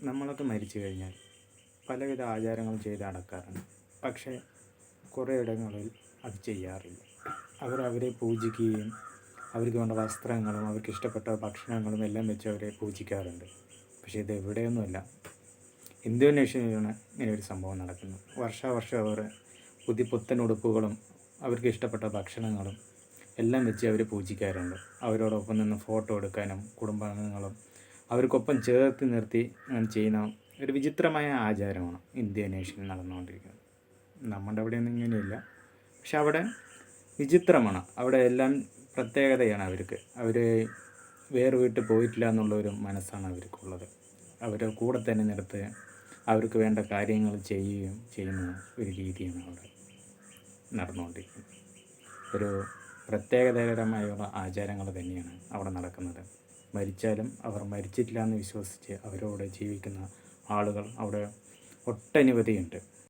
നമ്മളൊക്കെ മരിച്ചു കഴിഞ്ഞാൽ പലവിധ ആചാരങ്ങളും ചെയ്ത് അടക്കാറുണ്ട്. പക്ഷേ കുറേ ഇടങ്ങളിൽ അത് ചെയ്യാറില്ല. അവരെ പൂജിക്കുകയും അവർക്ക് വേണ്ട വസ്ത്രങ്ങളും അവർക്ക് ഇഷ്ടപ്പെട്ട ഭക്ഷണങ്ങളും എല്ലാം വെച്ച് അവരെ പൂജിക്കാറുണ്ട്. പക്ഷേ ഇത് എവിടെയൊന്നുമല്ല, ഇന്തോനേഷ്യയിലാണ് ഇങ്ങനെ ഒരു സംഭവം നടക്കുന്നത്. വർഷാവർഷം അവർ പുത്തൻ ഉടുപ്പുകളും അവർക്ക് ഇഷ്ടപ്പെട്ട ഭക്ഷണങ്ങളും എല്ലാം വെച്ച് അവർ പൂജിക്കാറുണ്ട്. അവരോടൊപ്പം നിന്ന് ഫോട്ടോ എടുക്കാനും കുടുംബാംഗങ്ങളും അവർക്കൊപ്പം ചേർത്ത് നിർത്തി ചെയ്യുന്ന ഒരു വിചിത്രമായ ആചാരമാണ് ഇന്തോനേഷ്യയിൽ നടന്നുകൊണ്ടിരിക്കുന്നത്. നമ്മുടെ അവിടെയൊന്നും ഇങ്ങനെയില്ല, പക്ഷെ അവിടെ വിചിത്രമാണ്. അവിടെ എല്ലാം പ്രത്യേകതയാണ് അവർക്ക്. അവർ വേറെ വീട്ടിൽ പോയിട്ടില്ല എന്നുള്ളൊരു മനസ്സാണ് അവർക്കുള്ളത്. അവരെ കൂടെ തന്നെ നിർത്ത് അവർക്ക് വേണ്ട കാര്യങ്ങൾ ചെയ്യുന്ന ഒരു രീതിയാണ് അവിടെ നടന്നുകൊണ്ടിരിക്കുന്നത്. ഒരു പ്രത്യേകതരമായുള്ള ആചാരങ്ങൾ തന്നെയാണ് അവിടെ നടക്കുന്നത്. മരിച്ചാലും അവർ മരിച്ചിട്ടില്ല എന്ന് വിശ്വസിച്ച് അവരോട് ജീവിക്കുന്ന ആളുകൾ അവിടെ ഒട്ടനവധിയുണ്ട്.